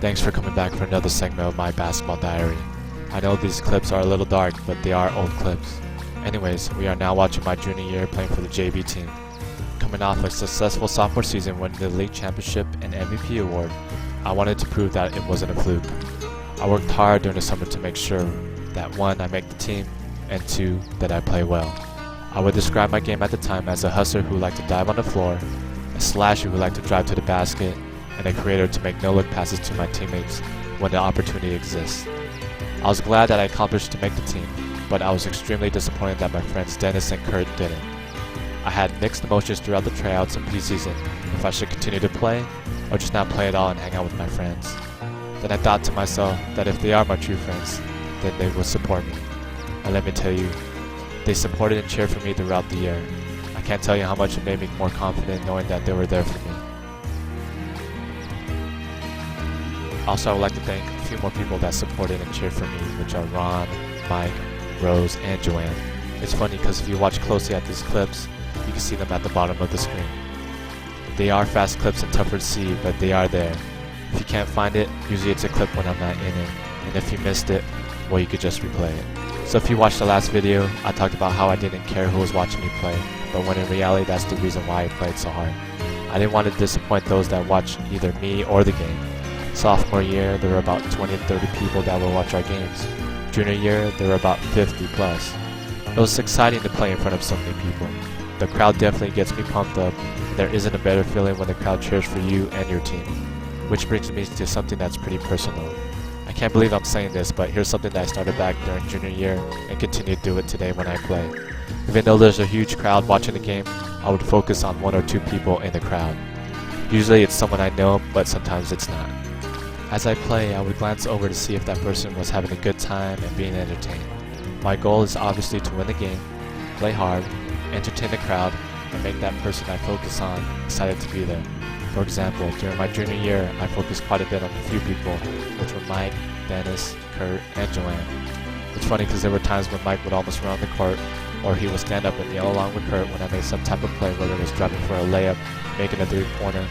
Thanks for coming back for another segment of my basketball diary. I know these clips are a little dark, but they are old clips. Anyways, we are now watching my junior year playing for the JV team. Coming off a successful sophomore season winning the league championship and MVP award, I wanted to prove that it wasn't a fluke. I worked hard during the summer to make sure that 1, I make the team, and 2, that I play well. I would describe my game at the time as a hustler who liked to dive on the floor, a slasher who liked to drive to the basket, and a creator to make no-look passes to my teammates when the opportunity exists. I was glad that I accomplished to make the team, but I was extremely disappointed that my friends Dennis and Kurt didn't. I had mixed emotions throughout the tryouts and preseason if I should continue to play or just not play at all and hang out with my friends. Then I thought to myself that if they are my true friends, then they will support me. And let me tell you, they supported and cheered for me throughout the year. I can't tell you how much it made me more confident knowing that they were there for me. Also, I would like to thank a few more people that supported and cheered for me, which are Ron, Mike, Rose, and Joanne. It's funny because if you watch closely at these clips, you can see them at the bottom of the screen. They are fast clips and tougher to see, but they are there. If you can't find it, usually it's a clip when I'm not in it, and if you missed it, well, you could just replay it. So if you watched the last video, I talked about how I didn't care who was watching me play, but when in reality that's the reason why I played so hard. I didn't want to disappoint those that watched either me or the game. Sophomore year, there were about 20 to 30 people that would watch our games. Junior year, there were about 50 plus. It was exciting to play in front of so many people. The crowd definitely gets me pumped up, and there isn't a better feeling when the crowd cheers for you and your team. Which brings me to something that's pretty personal. I can't believe I'm saying this, but here's something that I started back during junior year and continue to do it today when I play. Even though there's a huge crowd watching the game, I would focus on 1 or 2 people in the crowd. Usually it's someone I know, but sometimes it's not. As I play, I would glance over to see if that person was having a good time and being entertained. My goal is obviously to win the game, play hard, entertain the crowd, and make that person I focus on excited to be there. For example, during my junior year, I focused quite a bit on a few people, which were Mike, Dennis, Kurt, and Joanne. It's funny because there were times when Mike would almost run on the court, or he would stand up and yell along with Kurt when I made some type of play, whether it was driving for a layup, making a three-pointer,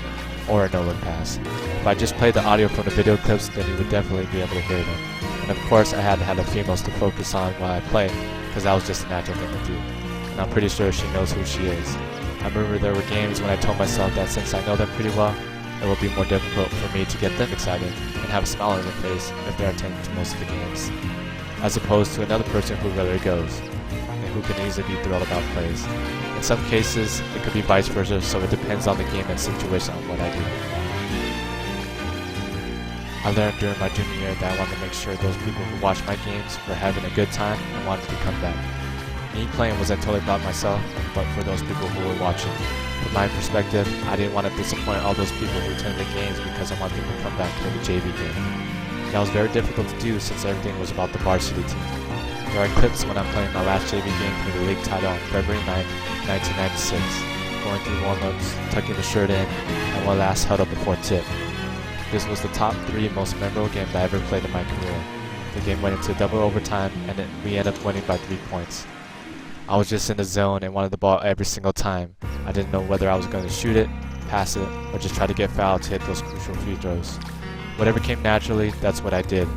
or a no-look pass. If I just played the audio from the video clips, then you would definitely be able to hear them. And of course, I had the females to focus on while I play, because that was just a natural thing to do. And I'm pretty sure she knows who she is. I remember there were games when I told myself that since I know them pretty well, it will be more difficult for me to get them excited and have a smile on their face if they're attending to most of the games, as opposed to another person who rarely goes, and who can easily be thrilled about plays. In some cases, it could be vice versa, so it depends on the game and situation on what I do. I learned during my junior year that I wanted to make sure those people who watch my games were having a good time and wanted to come back. Me playing wasn't totally about myself, but for those people who were watching. From my perspective, I didn't want to disappoint all those people who attend the games because I wanted them to come back for the JV game. That was very difficult to do since everything was about the varsity team. There are clips when I'm playing my last JV game for the league title on February 9, 1996, going through warm-ups, tucking the shirt in, and one last huddle before tip. This was the top 3 most memorable games I ever played in my career. The game went into double overtime, and we ended up winning by 3 points. I was just in the zone and wanted the ball every single time. I didn't know whether I was going to shoot it, pass it, or just try to get fouled to hit those crucial free throws. Whatever came naturally, that's what I did.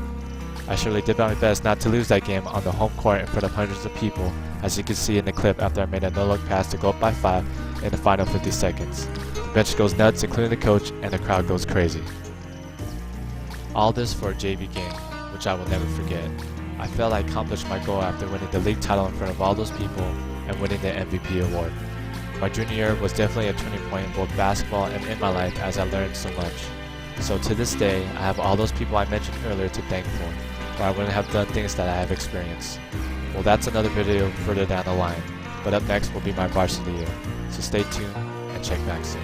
I surely did my best not to lose that game on the home court in front of hundreds of people, as you can see in the clip after I made a no-look pass to go up by 5 in the final 50 seconds. The bench goes nuts, including the coach, and the crowd goes crazy. All this for a JV game, which I will never forget. I felt I accomplished my goal after winning the league title in front of all those people and winning the MVP award. My junior year was definitely a turning point in both basketball and in my life as I learned so much. So to this day, I have all those people I mentioned earlier to thank for, or I wouldn't have done things that I have experienced. Well, that's another video further down the line, but up next will be my varsity year, so stay tuned and check back soon.